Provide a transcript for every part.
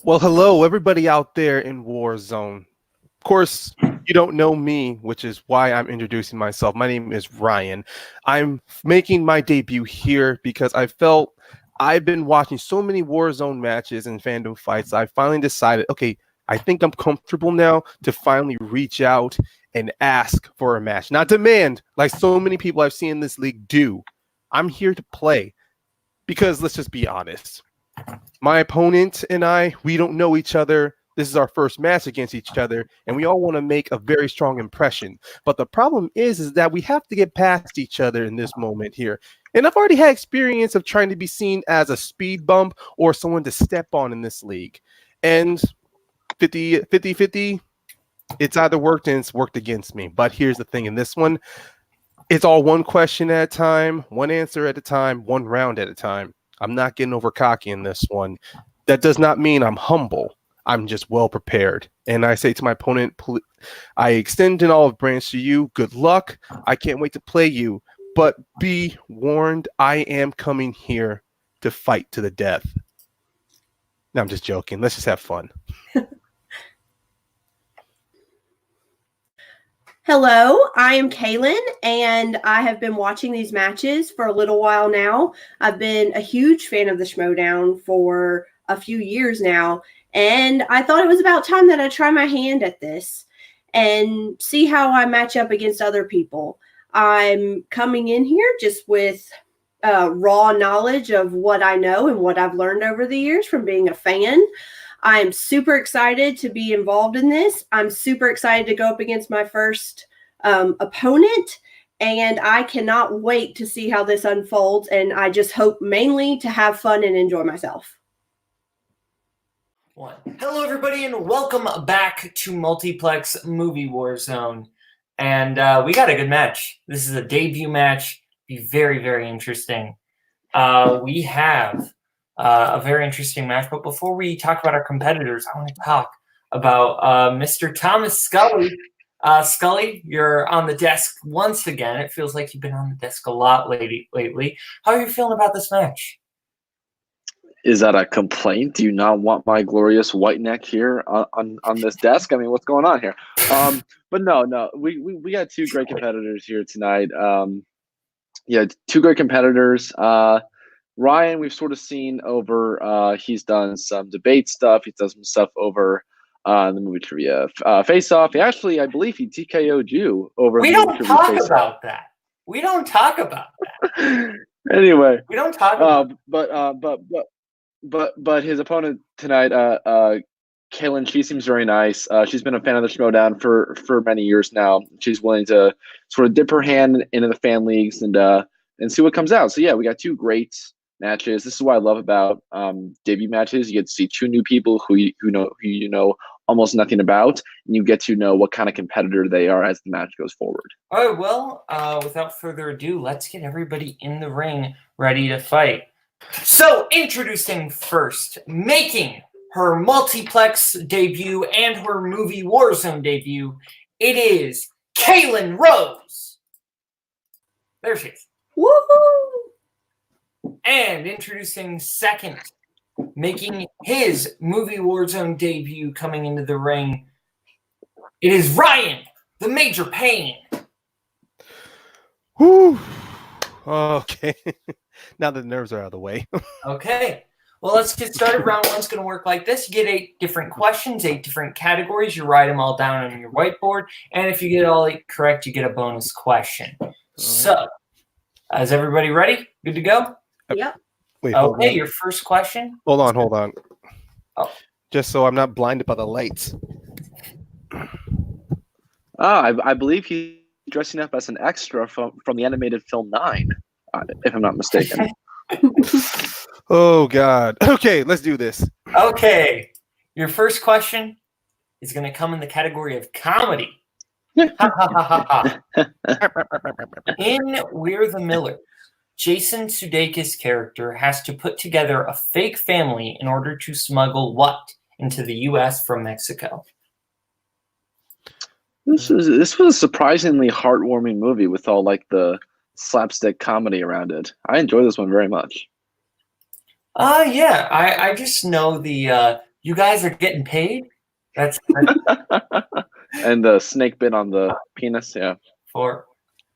Well, hello, everybody out there in Warzone. Of course, you don't know me, which is why I'm introducing myself. My name is Ryan. I'm making my debut here because I felt I've been watching so many Warzone matches and fandom fights. I finally decided, okay, I think I'm comfortable now to finally reach out and ask for a match. Not demand, like so many people I've seen in this league do. I'm here to play because let's just be honest. My opponent and we don't know each other. This is our first match against each other, and we all want to make a very strong impression. But the problem is that we have to get past each other in this moment here. And I've already had experience of trying to be seen as a speed bump or someone to step on in this league. And 50-50, it's either worked and it's worked against me. But here's the thing in this one, it's all one question at a time, one answer at a time, one round at a time. I'm not getting over cocky in this one. That does not mean I'm humble. I'm just well prepared. And I say to my opponent, I extend an olive branch to you. Good luck. I can't wait to play you. But be warned, I am coming here to fight to the death. No, I'm just joking. Let's just have fun. Hello, I am Kalyn, and I have been watching these matches for a little while now. I've been a huge fan of the Schmodown for a few years now, and I thought it was about time that I try my hand at this and see how I match up against other people. I'm coming in here just with raw knowledge of what I know and what I've learned over the years from being a fan. I'm super excited to be involved in this. I'm super excited to go up against my first opponent, and I cannot wait to see how this unfolds, and I just hope mainly to have fun and enjoy myself. Hello, everybody, and welcome back to Multiplex Movie Warzone. And we got a good match. This is a debut match. Be very, very interesting. We have a very interesting match. But before we talk about our competitors, I want to talk about Mr. Thomas Scully. Scully, you're on the desk once again. It feels like you've been on the desk a lot lately. How are you feeling about this match? Is that a complaint? Do you not want my glorious white neck here on this desk? I mean, what's going on here? But no, we got two great competitors here tonight. Yeah, two great competitors. Ryan, we've sort of seen over. He's done some debate stuff. He's done some stuff over the movie trivia Face Off. Actually, I believe he TKO'd you over. We don't talk about that. We don't talk about that. Anyway, we don't talk about. But his opponent tonight, Kalyn, she seems very nice. She's been a fan of the Schmodown for many years now. She's willing to sort of dip her hand into the fan leagues and see what comes out. So yeah, we got two great matches. This is what I love about debut matches. You get to see two new people who you know almost nothing about, and you get to know what kind of competitor they are as the match goes forward. All right, well, without further ado, let's get everybody in the ring ready to fight. So, introducing first, making her Multiplex debut and her movie Warzone debut, it is Kalyn Rose. There she is. Woohoo! And introducing second, making his movie Warzone debut coming into the ring, it is Ryan, the Major Payne. Whew. Okay. Now that the nerves are out of the way. Okay. Well, let's get started. Round one's going to work like this. You get 8 different questions, 8 different categories. You write them all down on your whiteboard. And if you get all 8 correct, you get a bonus question. So, is everybody ready? Good to go? Yep. Wait, okay, your first question. Hold on. Oh. Just so I'm not blinded by the lights. I believe he's dressing up as an extra from the animated film 9, if I'm not mistaken. Oh, God. Okay, let's do this. Okay. Your first question is going to come in the category of comedy. In We're the Millers, Jason Sudeikis' character has to put together a fake family in order to smuggle what into the U.S. from Mexico? This was a surprisingly heartwarming movie with all like the slapstick comedy around it. I enjoy this one very much. Yeah, I just know the You guys are getting paid? That's And the snake bit on the penis. Yeah. 4.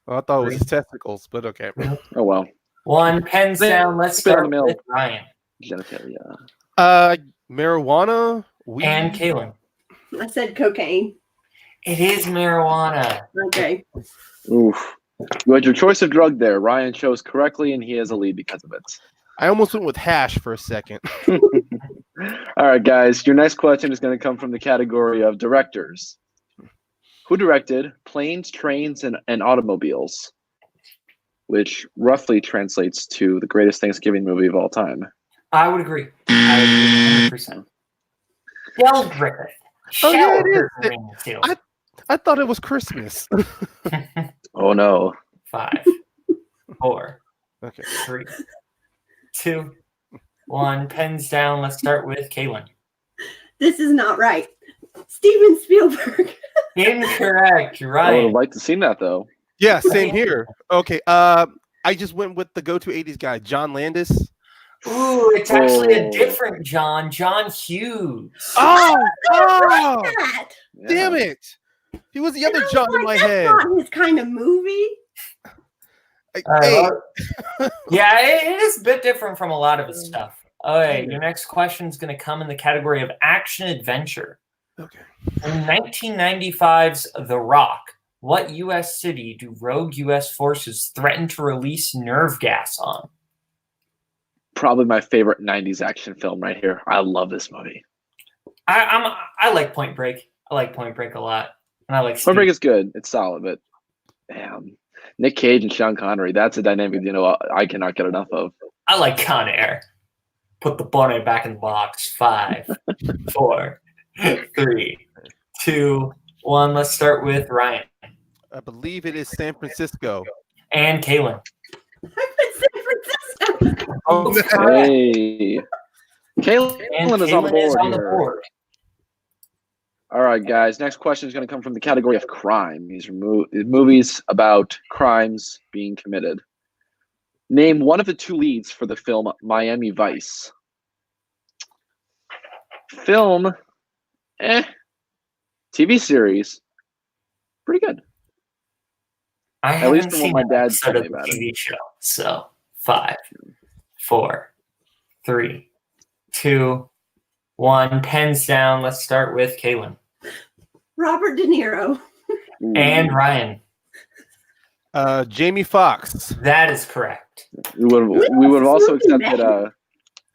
Well, I thought it was his testicles, but okay. Oh well. 1. Pens down. Let's Spit on start the middle. with Ryan Genitalia. Marijuana, weed. and Kalyn. I said cocaine. It is marijuana. Okay. Oof. You had your choice of drug there. Ryan chose correctly, and he has a lead because of it. I almost went with hash for a second. All right, guys. Your next question is going to come from the category of directors. Who directed Planes, Trains, and Automobiles, which roughly translates to the greatest Thanksgiving movie of all time? I would agree. I would agree 100%. Del Griffith. Oh, yeah, it Shower is. curtain seal. I thought it was Christmas. Oh, no. 5, 4, Okay. 3, 2, 1. Pens down. Let's start with Kalyn. This is not right. Steven Spielberg. Incorrect. I would Right. have liked to seen that, though. Yeah, same here. Okay. I just went with the go-to 80s guy, John Landis. Ooh, it's actually a Oh. different John. John Hughes. Oh, That. Yeah. damn it. He was the other And I was John in like, my that's head. not his kind of movie. Hey, Yeah, it is a bit different from a lot of his stuff. All right, your next question is going to come in the category of action adventure. okay. In 1995's The Rock, what U.S. city do rogue U.S. forces threaten to release nerve gas on? Probably my favorite 90s action film right here. I love this movie. I like Point Break. I like Point Break a lot. And I like Point Break Steve. is good. It's solid, but damn. Nick Cage and Sean Connery, that's a dynamic, I cannot get enough of. I like Con Air. Put the bonnet back in the box. 5, 4, 3, 2, 1. Let's start with Ryan I believe it is San Francisco. and Kalyn. San Francisco. Oh, Hey. and Kalyn is on the Kalyn board here. All right, guys. Next question is going to come from the category of crime. These are movies about crimes being committed. Name one of the two leads for the film Miami Vice. Film, TV series, pretty good. I At least haven't from seen what my an dad episode told of me the about it. TV show. So 5, 4, 3, 2, 1. Pens down. Let's start with Kalyn Robert De Niro. and Ryan. Jamie Foxx. That is correct. We would have also accepted.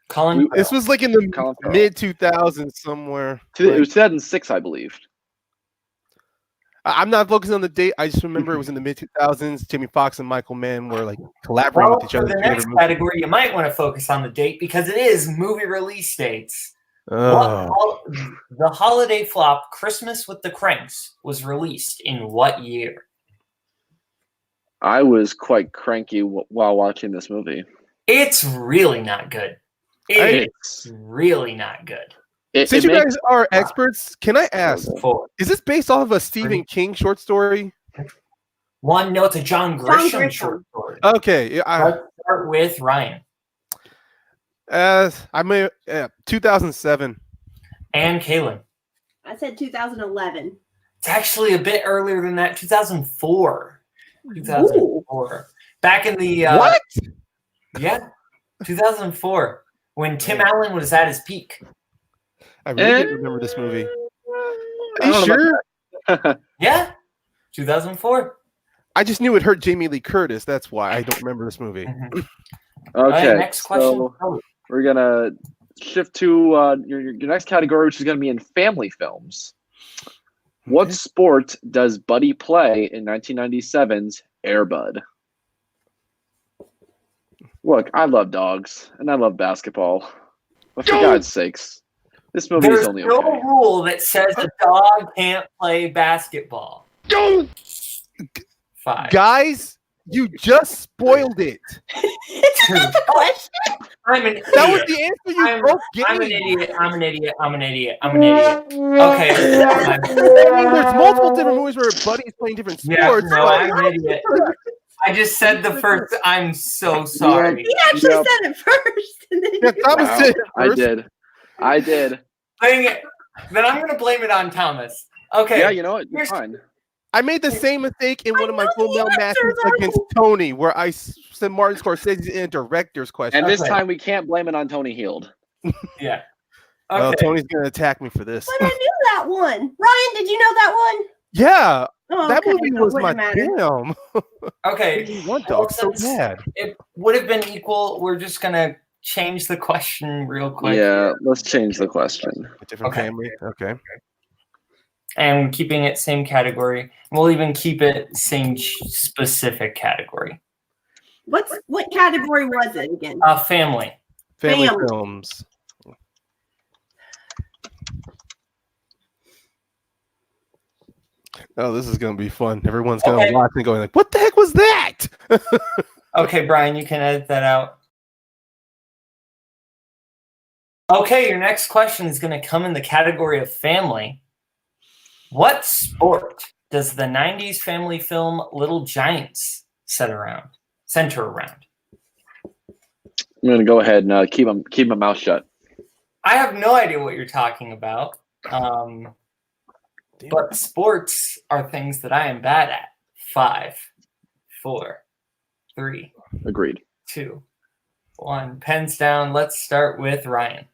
Colin. This was like in the Colin Farrell. mid 2000s somewhere. It was 2006, I believe. I'm not focusing on the date. I just remember it was in the mid 2000s. Jamie Foxx and Michael Mann were like collaborating Well, with each for other. the next category, you might want to focus on the date because it is movie release dates. The holiday flop Christmas with the Cranks was released in what year? I was quite cranky while watching this movie. It's really not good. It's really not good. Since you guys are experts, can I ask, 4, is this based off of a Stephen King short story? 1. No, it's a John Grisham short story. Okay, Let's start with Ryan I may 2007. and Kalyn. I said 2011. It's actually a bit earlier than that. 2004. 2004. Back in the What? Yeah, 2004 when Tim Allen was at his peak. I really didn't remember this movie. I Are don't you know about sure? Yeah, 2004. I just knew it hurt Jamie Lee Curtis. That's why I don't remember this movie. Mhm. Okay, Next question. so we're gonna shift to your next category, which is gonna be in family films. What sport does Buddy play in 1997's Air Bud? Look, I love dogs and I love basketball, but for God's sakes, this movie There's is only no okay. rule that says a dog can't play basketball. 5. Guys, you just spoiled it. Is that the question? I'm an That was idiot. the answer you I'm- both I'm an gave. idiot. I'm an idiot. I'm an idiot. I'm an idiot. Okay. I mean, there's multiple different movies where Buddy's playing different Yeah, sports. no, but- I'm an idiot. I just said the first. I'm so sorry. He actually Yep. said it first. And then Yeah, Thomas Wow, said it I first. did. Dang it. Then I'm going to blame it on Thomas. Okay. Yeah, you know what? You're fine. I made the same mistake in one of my know full the mail matches answer, though. against Tony, where I said Martin Scorsese in a director's question. And this Okay. time we can't blame it on Tony Heald. Yeah. Well, Okay. Tony's going to attack me for this. But I knew that one. Ryan, did you know that one? Yeah, Oh, that okay, movie so it was my wouldn't matter. damn. Okay. One dog so Since bad. It would have been equal. We're just going to change the question real quick. Yeah, let's change the question. A different Okay. family. Okay. And keeping it same category. We'll even keep it same specific category. What category was it again? Family. Family Family. films. Oh, this is going to be fun. Everyone's going to Okay. watch and going like, what the heck was that? Okay, Brian, you can edit that out. Okay, your next question is going to come in the category of family. What sport does the 90s family film Little Giants center around? I'm gonna go ahead and keep my mouth shut. I have no idea what you're talking about. Damn. But sports are things that I am bad at. 5, 4, 3, Agreed. 2, 1. Pens down. Let's start with Ryan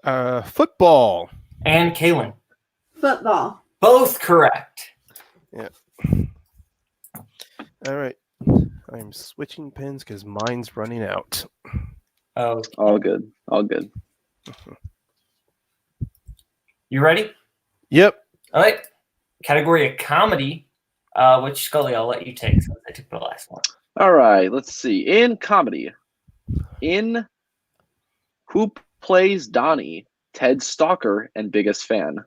Football. and Kalyn. Football. Both correct. All right. I'm switching pens because mine's running out. Oh, All good. All good. you ready? Yep. All right. Category of comedy. Which Scully I'll let you take since I took the last one. All right. Let's see. In comedy, in who plays Donnie, Ted's stalker and biggest fan?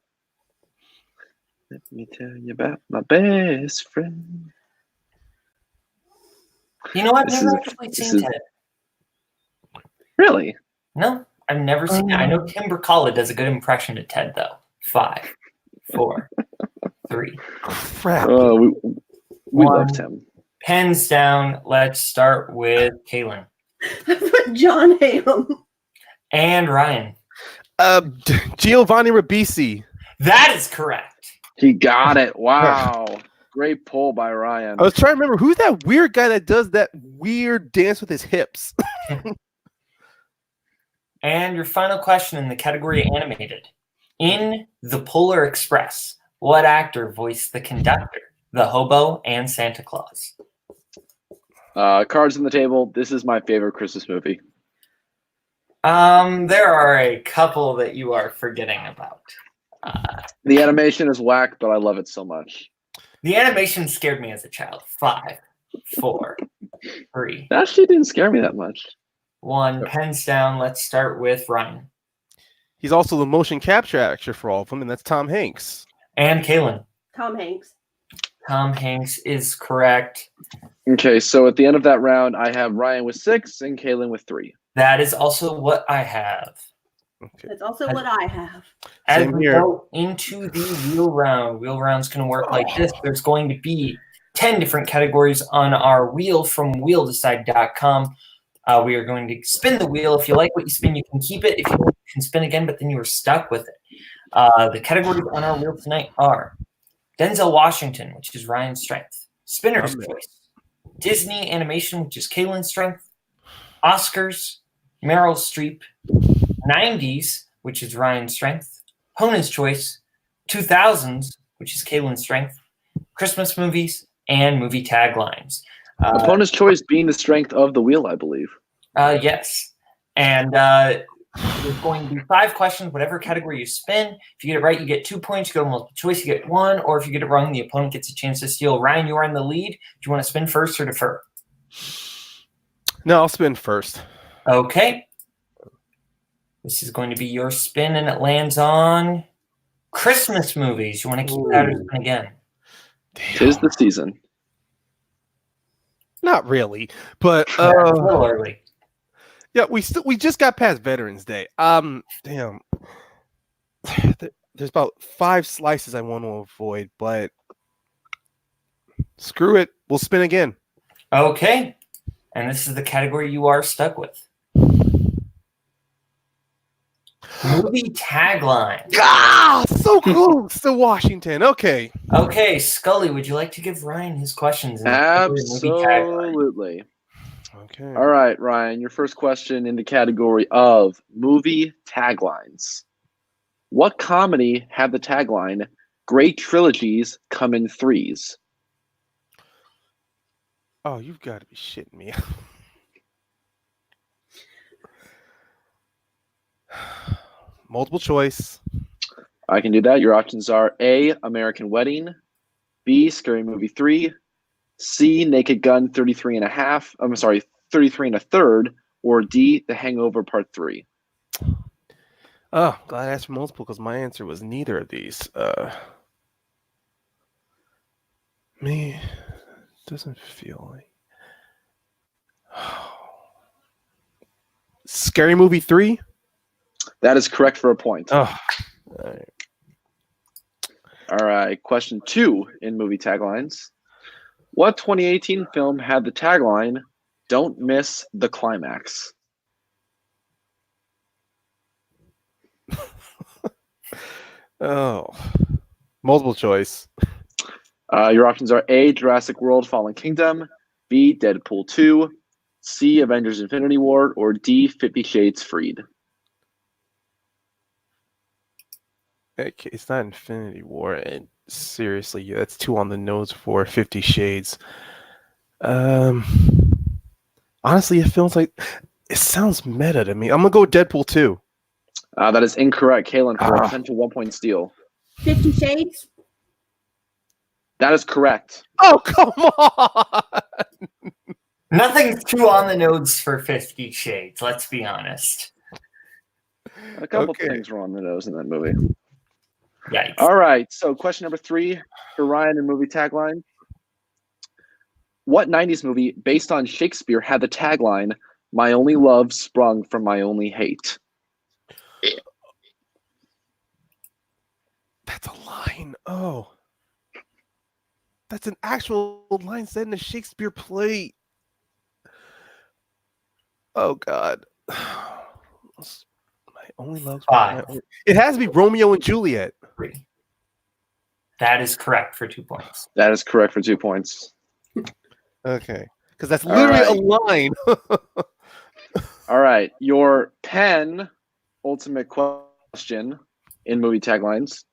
Let me tell you about my best friend. You know, I've This never is- actually this seen is- Ted. Really? No, I've never seen it. I know Tim Brzakala does a good impression of Ted, though. 5, 4, 3. Crap. We One. loved him. Pens down. Let's start with Kalyn I put John Hamm. and Ryan. Giovanni Ribisi. That is correct. He got it. Wow. Great pull by Ryan. I was trying to remember who's that weird guy that does that weird dance with his hips. And your final question in the category animated. In The Polar Express, what actor voiced the conductor, the hobo, and Santa Claus? Cards on the table. This is my favorite Christmas movie. There are a couple that you are forgetting about. The animation is whack, but I love it so much. The animation scared me as a child. 5, 4, 3, It actually didn't scare me that much. 1. Pens down. Let's start with Ryan He's also the motion capture actor for all of them, and that's Tom Hanks. and Kalyn. Tom Hanks. Tom Hanks is correct. Okay, so at the end of that round, I have Ryan with 6 and Kalyn with 3. That is also what I have. Okay. That's also what I have. As Same we here. go into the wheel round's going to work like this. There's going to be 10 different categories on our wheel from wheeldecide.com. We are going to spin the wheel. If you like what you spin, you can keep it. If you don't, you can spin again, but then you are stuck with it. The categories on our wheel tonight are Denzel Washington, which is Ryan's strength. Spinner's Amen. choice. Disney animation, which is Kalyn's strength. Oscars, Meryl Streep. 90s, which is Ryan's strength. Honan's choice. 2000s, which is Kalyn's strength. Christmas movies and movie taglines. Opponent's choice being the strength of the wheel, I believe. Yes. And there's going to be 5 questions, whatever category you spin. If you get it right, you get 2 points. You go to multiple choice, you get 1. Or if you get it wrong, the opponent gets a chance to steal. Ryan, you are in the lead. Do you want to spin first or defer? No, I'll spin first. Okay. This is going to be your spin, and it lands on Christmas movies. You want to keep that or spin again? Tis the season. Not really, but Yeah, it's a little early. yeah, we just got past Veterans Day. Damn. There's about 5 slices I want to avoid, but screw it. We'll spin again. Okay. And this is the category you are stuck with. Movie tagline. Ah, so close to Washington. Okay. Okay, Scully, would you like to give Ryan his questions? In the movie tagline? Absolutely. Okay. All right, Ryan, your first question in the category of movie taglines. What comedy had the tagline, "Great trilogies come in threes"? Oh, you've got to be shitting me. Multiple choice. I can do that. Your options are A, American Wedding, B, Scary Movie 3, C, Naked Gun 33 and a half. I'm sorry, 33 and a third, or D, The Hangover Part 3. Oh, glad I asked for multiple because my answer was neither of these. Me, doesn't feel like. Scary Movie 3? That is correct for a point. Oh. All right. All right, question 2 in movie taglines. What 2018 film had the tagline, "Don't miss the climax"? Oh. Multiple choice. Your options are A, Jurassic World Fallen Kingdom, B, Deadpool 2, C, Avengers Infinity War, or D, 50 Shades Freed. Okay, it's not Infinity War, and seriously, that's too on the nose for 50 Shades. Honestly, it feels like it sounds meta to me. I'm gonna go with Deadpool 2. That is incorrect, Kalyn, for a 10 to 1 point steal. 50 Shades? That is correct. Oh, come on! Nothing's too on the nose for 50 Shades, let's be honest. A couple Okay. things were on the nose in that movie. Yikes. All right, so question number 3 for Ryan in movie tagline. What 90s movie based on Shakespeare had the tagline, "My only love sprung from my only hate"? That's a line. Oh. That's an actual line said in a Shakespeare play. Oh, God. My only love's my 5, only... It has to be Romeo and Juliet. 3. That is correct for 2 points. That is correct for 2 points. Okay. Because that's literally a line. All right, your pen ultimate question in movie taglines.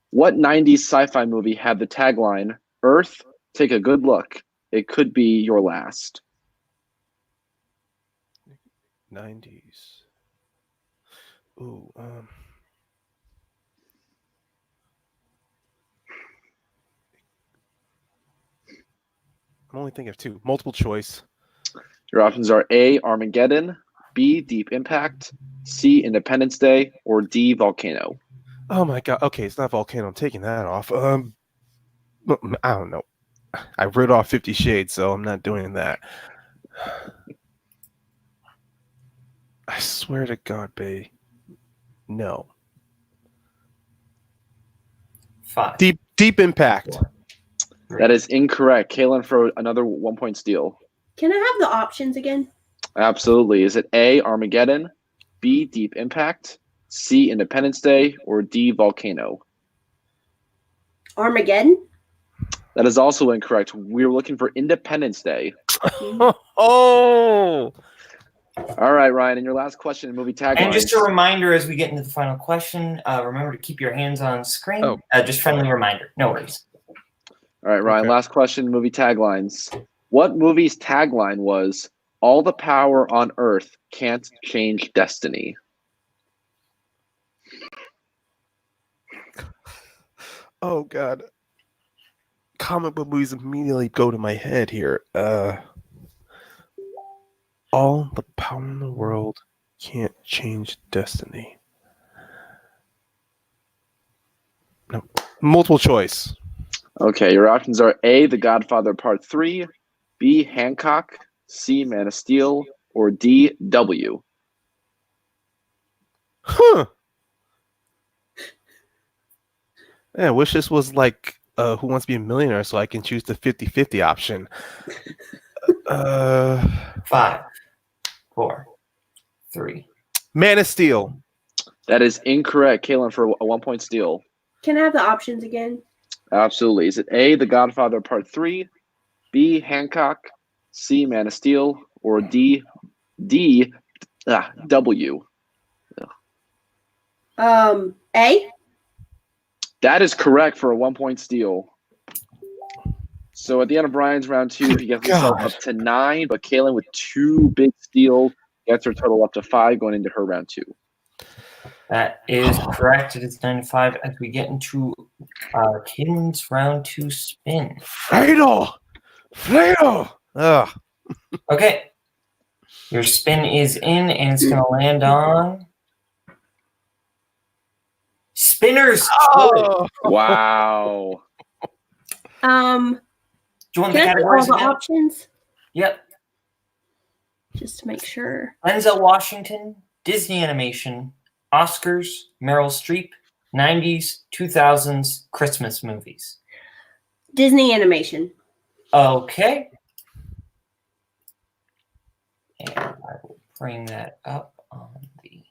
What 90s sci-fi movie had the tagline, "Earth, take a good look. It could be your last"? 90s. Ooh, I'm only thinking of 2. Multiple choice. Your options are A, Armageddon, B, Deep Impact, C, Independence Day, or D, Volcano. Oh my God. Okay, it's not Volcano. I'm taking that off. I don't know. I wrote off 50 Shades, so I'm not doing that. I swear to God, babe. No. 5. Deep Impact. 4. That is incorrect. Kalyn for another 1 point steal. Can I have the options again? Absolutely. Is it A, Armageddon, B, Deep Impact, C, Independence Day, or D, Volcano? Armageddon? That is also incorrect. We were looking for Independence Day. Oh! All right, Ryan, and your last question in movie tagline. And just a reminder as we get into the final question, remember to keep your hands on screen. Oh. Just friendly reminder. No worries. All right, Ryan, Okay. last question in movie taglines. What movie's tagline was, "All the power on earth can't change destiny"? Oh God. Comic book movies immediately go to my head here. All the power in the world can't change destiny. No. Multiple choice. Okay, your options are A, The Godfather Part 3, B, Hancock, C, Man of Steel, or D, W. Huh. Yeah, I wish this was like Who Wants to Be a Millionaire so I can choose the 50-50 option. 5, 4, 3. Man of Steel. That is incorrect, Kalyn, for a 1 point steal. Can I have the options again? Absolutely. Is it A, The Godfather Part 3, B, Hancock, C, Man of Steel, or D, W? A. That is correct for a 1 point steal. So at the end of Brian's round 2, he gets himself up to 9, but Kalyn with 2 big steals gets her total up to 5 going into her round 2. That is correct. It is 9-5 as we get into Kalyn's round 2 spin. Fredo! Ugh. Okay. Your spin is in, and it's going to land on Spinner's Oh. Wow. Do you want the Can I have all categories the again? options? Yep. Just to make sure. Denzel Washington, Disney Animation, Oscars, Meryl Streep, 90s, 2000s, Christmas movies. Disney animation. Okay. And I will bring that up on the...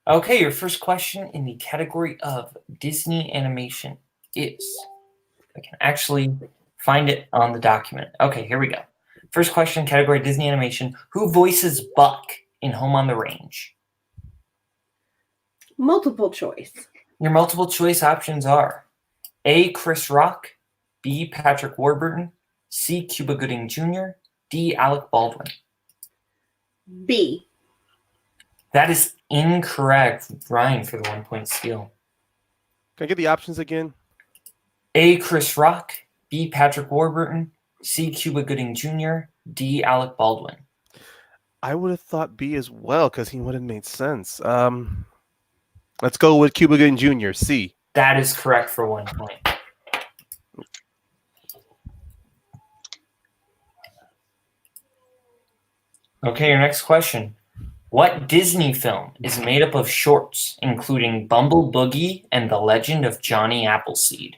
Okay, your first question in the category of Disney Animation is... I can actually find it on the document. Okay, here we go. First question, category Disney Animation. Who voices Buck in Home on the Range? Multiple choice. Your multiple choice options are A, Chris Rock, B, Patrick Warburton, C, Cuba Gooding Jr., D, Alec Baldwin. B. That is incorrect. Ryan for the 1 point steal. Can I get the options again? A, Chris Rock, B, Patrick Warburton, C, Cuba Gooding Jr., D, Alec Baldwin. I would have thought B as well because he would have made sense. Let's go with Cuba Gooding Jr. C. That is correct for 1 point. Okay, your next question. What Disney film is made up of shorts, including Bumble Boogie and The Legend of Johnny Appleseed?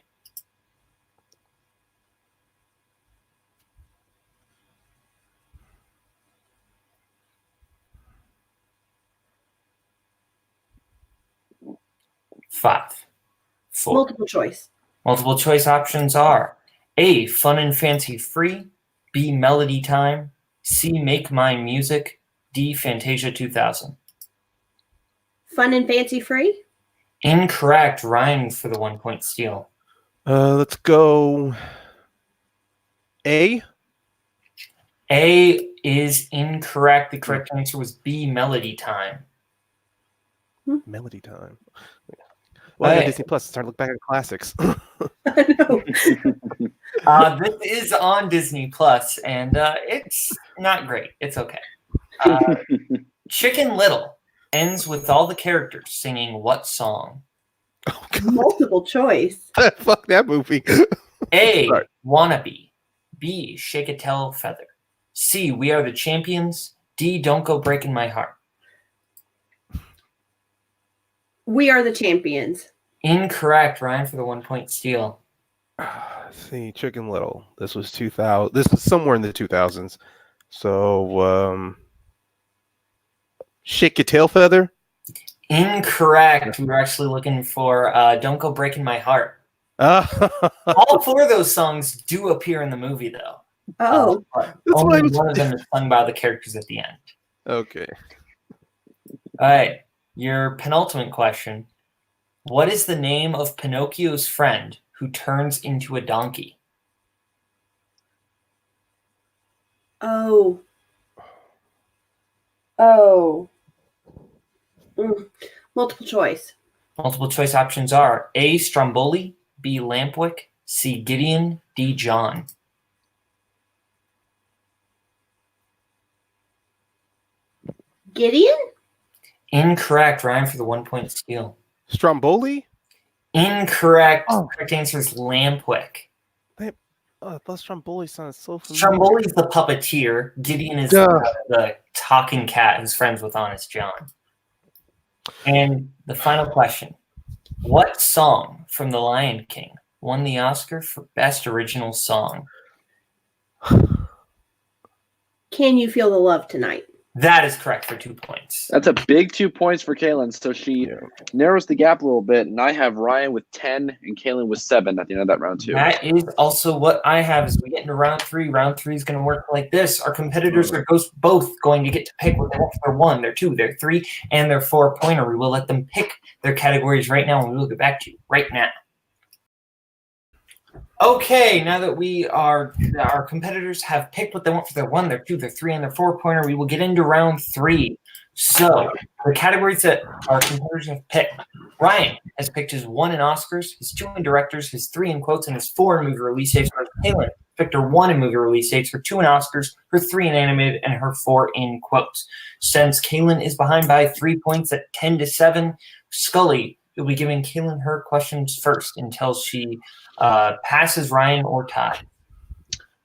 Five, four. Multiple choice. Multiple choice options are A, Fun and Fancy Free, B, Melody Time, C, Make My Music, D, Fantasia 2000. Fun and fancy free. Incorrect. Ryan for the 1 point steal. Let's go A. A is incorrect. The correct answer was B, Melody Time. Melody Time. Well, I got Hey. Disney Plus. It's time to look back at classics. I know. This is on Disney Plus, and it's not great. It's okay. Chicken Little ends with all the characters singing what song? Oh, God. Multiple choice. Fuck that movie. A, Sorry. Wannabe. B, Shake a Tail Feather. C, We Are the Champions. D, Don't Go Breaking My Heart. We Are the Champions. Incorrect. Ryan for the 1 point steal. See, Chicken Little. This was 2000. This was somewhere in the 2000s. So, Shake Your Tail Feather. Incorrect. We were actually looking for Don't Go Breaking My Heart. That's All four of those songs do appear in the movie, though. Oh, But what I only was- one of them is sung by the characters at the end. okay. All right. Your penultimate question. What is the name of Pinocchio's friend who turns into a donkey? oh. Multiple choice. Multiple choice options are A, Stromboli, B, Lampwick, C, Gideon, D, John. Gideon? Incorrect. Ryan for the 1 point steal. Stromboli? Incorrect. Oh. Correct answer is Lampwick. Oh, I thought Stromboli sounded so familiar. Stromboli is the puppeteer. Gideon is Duh. the talking cat who's friends with Honest John. And the final question. What song from The Lion King won the Oscar for Best Original Song? Can You Feel the Love Tonight? That is correct for 2 points. That's a big 2 points for Kalyn. So she narrows the gap a little bit, and I have Ryan with 10 and Kalyn with 7 at the end of that round 2. That is also what I have as we get into round 3. Round 3 is going to work like this. Our competitors are both going to get to pick what they want for their 1, their 2, their 3, and their 4-pointer. We will let them pick their categories right now, and we will get back to you right now. Okay, now that our competitors have picked what they want for their 1, their 2, their 3, and their 4-pointer, we will get into round 3. So, the categories that our competitors have picked. Ryan has picked his 1 in Oscars, his 2 in directors, his 3 in quotes, and his 4 in movie release dates. Kalyn picked her 1 in movie release dates, her 2 in Oscars, her 3 in animated, and her 4 in quotes. Since Kalyn is behind by 3 points at 10-7, Scully will be giving Kalyn her questions first until she passes Ryan or tie.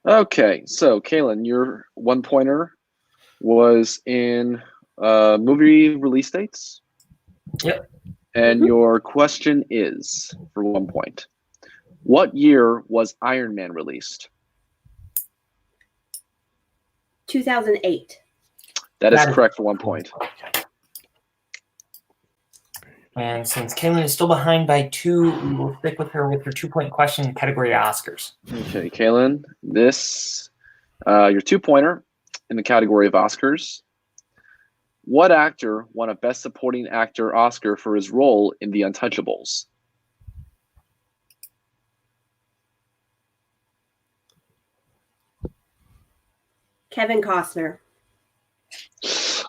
Okay, so Kalyn, your 1-pointer was in movie release dates? Yep. And your question is, for 1 point, what year was Iron Man released? 2008. That is correct for 1 point. And since Kalyn is still behind by 2, we will stick with her 2-point question category Oscars. Okay, Kalyn, this your 2-pointer in the category of Oscars. What actor won a Best Supporting Actor Oscar for his role in The Untouchables? Kevin Costner.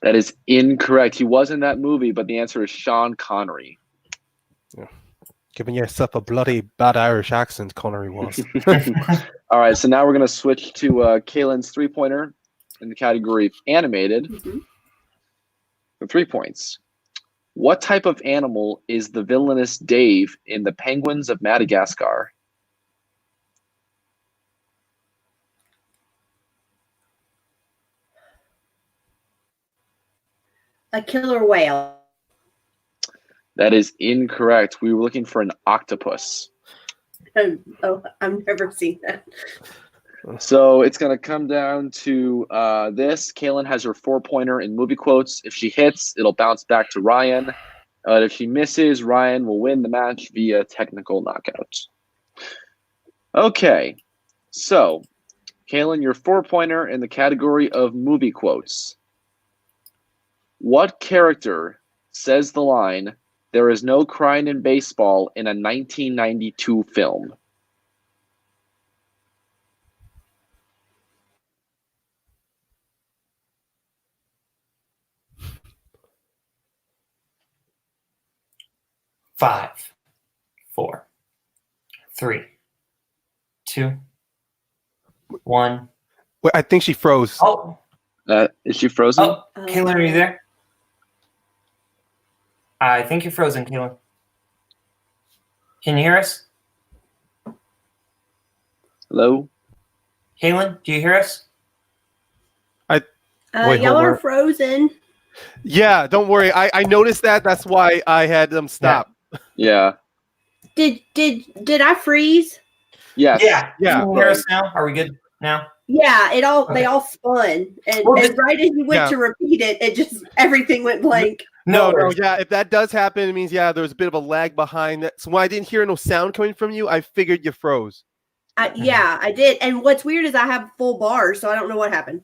That is incorrect. He was in that movie, but the answer is Sean Connery. Yeah. Giving yourself a bloody bad Irish accent, Connery was. All right, so now we're going to switch to Kalyn's 3-pointer in the category of animated. For 3 points. What type of animal is the villainous Dave in The Penguins of Madagascar? A killer whale. That is incorrect. We were looking for an octopus. Oh, I've never seen that. So it's going to come down to this. Kalyn has her 4-pointer in movie quotes. If she hits, it'll bounce back to Ryan. If she misses, Ryan will win the match via technical knockout. Okay, so Kalyn, your 4-pointer in the category of movie quotes. What character says the line, "There is no crying in baseball" in a 1992 film? Five, 4, 3, 2, 1. Wait, I think she froze. Oh, Is she frozen? oh, Kalyn, are you there? I think you're frozen, Kalyn. Can you hear us? Hello? Kalyn, do you hear us? Wait, Y'all hold are on. frozen. Yeah, don't worry. I noticed that. That's why I had them stop. Yeah. Did I freeze? Yes. Yeah. Yeah. Can you hear us now? Are we good now? Yeah, Okay. they all spun, and, Well, and right as you went to repeat it, it just everything went blank. No, yeah. If that does happen, it means there's a bit of a lag behind that. So when I didn't hear no sound coming from you, I figured you froze. Yeah, I did. And what's weird is I have full bars, so I don't know what happened.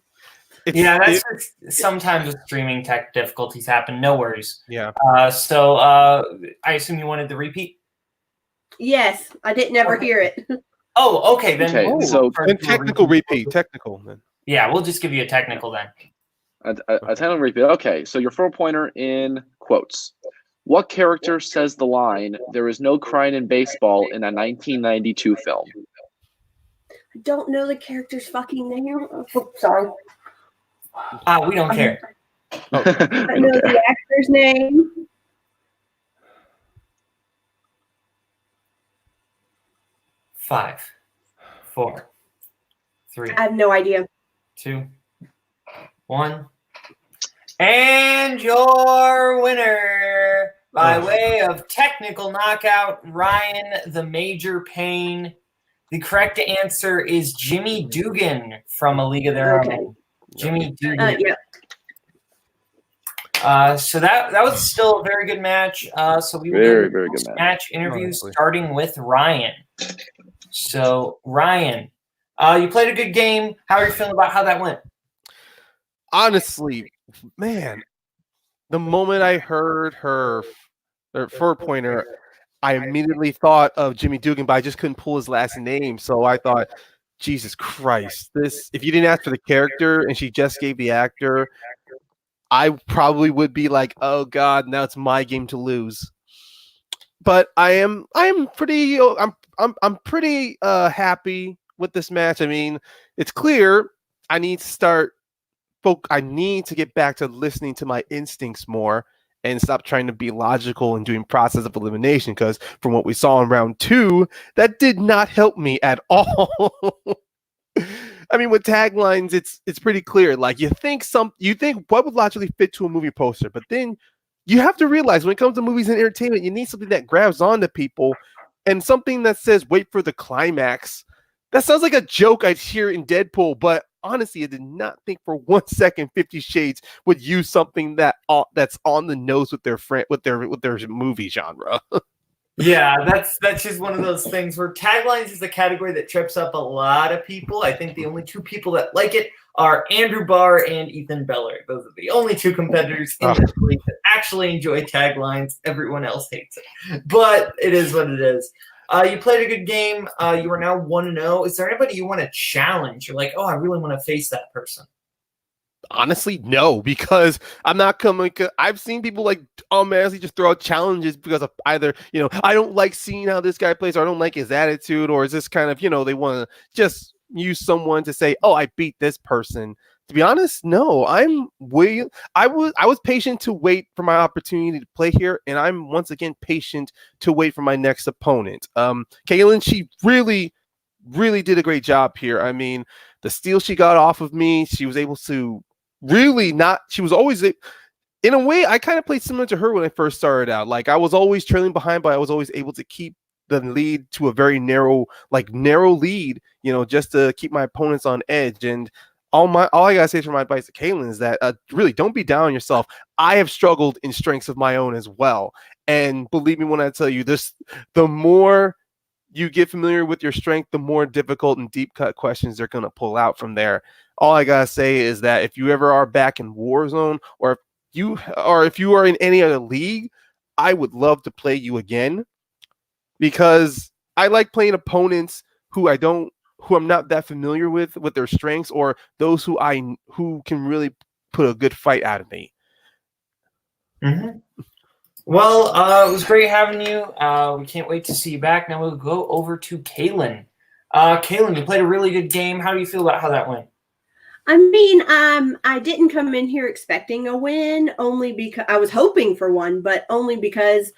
Sometimes with streaming tech difficulties happen. No worries. Yeah. So I assume you wanted the repeat? Yes, I didn't ever hear it. Oh, okay. Then Okay, so And technical repeat. Technical then. Yeah, we'll just give you a technical then. A technical repeat. Okay, so your 4-pointer in quotes. What character says the line, "There is no crying in baseball" in a 1992 film? I don't know the character's fucking name. Oh, sorry. We don't care. I know the actor's name. Five, 4, 3, I have no idea. 2, 1. And your winner by way of technical knockout, Ryan the Major Payne. The correct answer is Jimmy Dugan from A League of Their Own. Jimmy Dugan. Yeah. So that was still a very good match. So we will Very, get very good match. interviews Honestly. starting with Ryan. So Ryan, you played a good game. How are you feeling about how that went? Honestly, man, the moment I heard her four pointer, I immediately thought of Jimmy Dugan, but I just couldn't pull his last name. So I thought, Jesus Christ, this, if you didn't ask for the character and she just gave the actor, I probably would be like, oh God, now it's my game to lose. But I'm pretty I'm pretty happy with this match. I mean, it's clear I need to start I need to get back to listening to my instincts more and stop trying to be logical and doing process of elimination, because from what we saw in round 2, that did not help me at all. I mean, with taglines, it's pretty clear. Like you think what would logically fit to a movie poster, but then you have to realize when it comes to movies and entertainment, you need something that grabs onto people, and something that says "wait for the climax." That sounds like a joke I'd hear in Deadpool, but honestly, I did not think for 1 second 50 Shades would use something that's on the nose with their movie genre. Yeah, that's just one of those things where taglines is a category that trips up a lot of people. I think the only 2 people that like it are Andrew Barr and Ethan Beller. Those are the only 2 competitors in this league that actually enjoy taglines. Everyone else hates it, but it is what it is. You played a good game. You are now 1-0. Is there anybody you want to challenge? You're like, oh, I really want to face that person. Honestly, no, because I'm not coming. I've seen people like automatically just throw out challenges because of either, I don't like seeing how this guy plays, or I don't like his attitude, or is this kind of, they want to just use someone to say, oh, I beat this person. To be honest, no, I was patient to wait for my opportunity to play here, and I'm once again patient to wait for my next opponent. Kalyn, she really, really did a great job here. I mean, the steal she got off of me, she was able to she was always, in a way, I kind of played similar to her when I first started out. Like I was always trailing behind, but I was always able to keep the lead to a very narrow lead, just to keep my opponents on edge. And all I gotta say for my advice to Kalyn is that really don't be down on yourself. I have struggled in strengths of my own as well. And believe me when I tell you this, the more you get familiar with your strength, the more difficult and deep cut questions they're going to pull out from there. All I got to say is that if you ever are back in Warzone, or if you are in any other league, I would love to play you again, because I like playing opponents who I'm not that familiar with their strengths, or those who can really put a good fight out of me. Mm-hmm. Well, it was great having you. We can't wait to see you back. Now we'll go over to Kalyn. Kalyn, you played a really good game. How do you feel about how that went? I mean, I didn't come in here expecting a win, only because I was hoping for one, but only because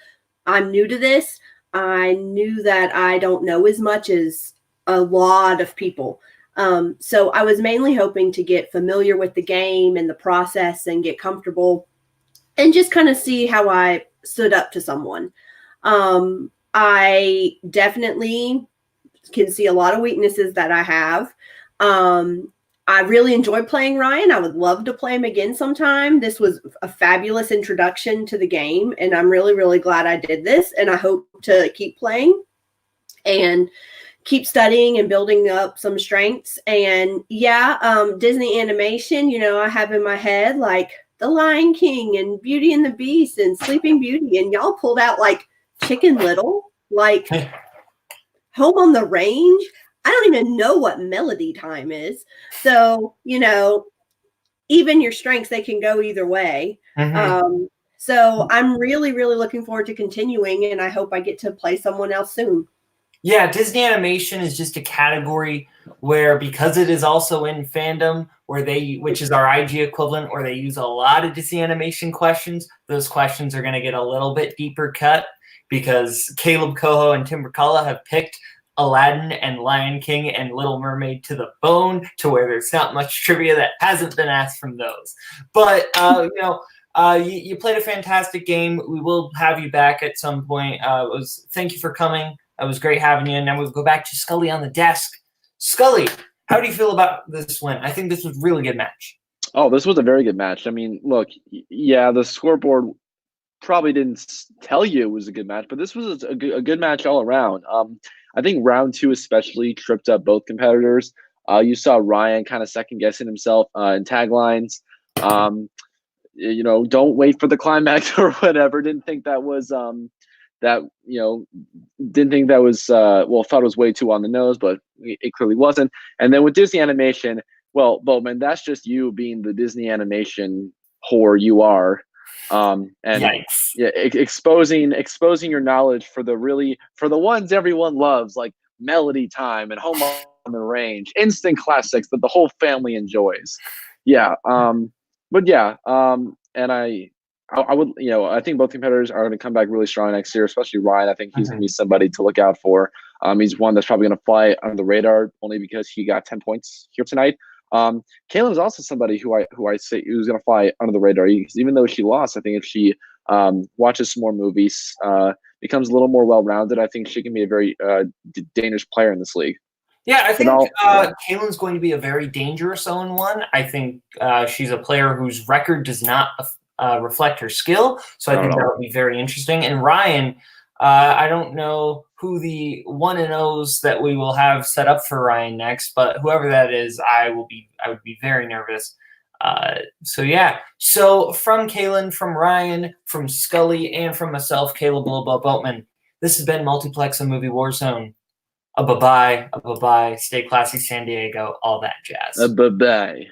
I'm new to this. I knew that I don't know as much as a lot of people. So I was mainly hoping to get familiar with the game and the process and get comfortable and just kind of see how I stood up to someone. I definitely can see a lot of weaknesses that I have. I really enjoyed playing Ryan. I would love to play him again sometime. This was a fabulous introduction to the game, and I'm really, really glad I did this, and I hope to keep playing and keep studying and building up some strengths. And yeah, Disney animation, I have in my head like The Lion King and Beauty and the Beast and Sleeping Beauty, and y'all pulled out like Chicken Little, like Home on the Range. I don't even know what Melody Time is. So, even your strengths, they can go either way. Mm-hmm. So I'm really, really looking forward to continuing, and I hope I get to play someone else soon. Yeah, Disney animation is just a category where, because it is also in Fandom, which is our IG equivalent, where they use a lot of Disney animation questions, those questions are going to get a little bit deeper cut, because Kaleb Koho and Brzakala have picked Aladdin and Lion King and Little Mermaid to the bone, to where there's not much trivia that hasn't been asked from those. But you played a fantastic game. We will have you back at some point. Thank you for coming. It was great having you. And now we'll go back to Scully on the desk. Scully, how do you feel about this win? I think this was a really good match. Oh, this was a very good match. I mean, look, yeah, the scoreboard probably didn't tell you it was a good match, but this was a good match all around. I think round 2 especially tripped up both competitors. You saw Ryan kind of second guessing himself in taglines. Don't wait for the climax or whatever. Didn't think that was didn't think that was thought it was way too on the nose, but it clearly wasn't. And then with Disney animation, well, Boatman, that's just you being the Disney animation whore you are. And Yikes. yeah, exposing your knowledge for the ones everyone loves, like Melody Time and Home on the Range, instant classics that the whole family enjoys. Yeah. But yeah. And I would, I think both competitors are going to come back really strong next year, especially Ryan. I think he's going to be somebody to look out for. He's one that's probably going to fly under the radar only because he got 10 points here tonight. Kalyn is also somebody who I say who's going to fly under the radar. Even though she lost, I think if she watches some more movies, becomes a little more well-rounded, I think she can be a very dangerous player in this league. Yeah, I think Kalyn's going to be a very dangerous 0-1. I think she's a player whose record does not reflect her skill, so I think that would be very interesting. And Ryan, I don't know who the 1-0s that we will have set up for Ryan next, but whoever that is, I would be very nervous. So yeah. So from Kalyn, from Ryan, from Scully, and from myself, Kaleb Boatman, this has been Multiplex, a movie Warzone. Bye-bye. Stay classy, San Diego, all that jazz. Bye-bye.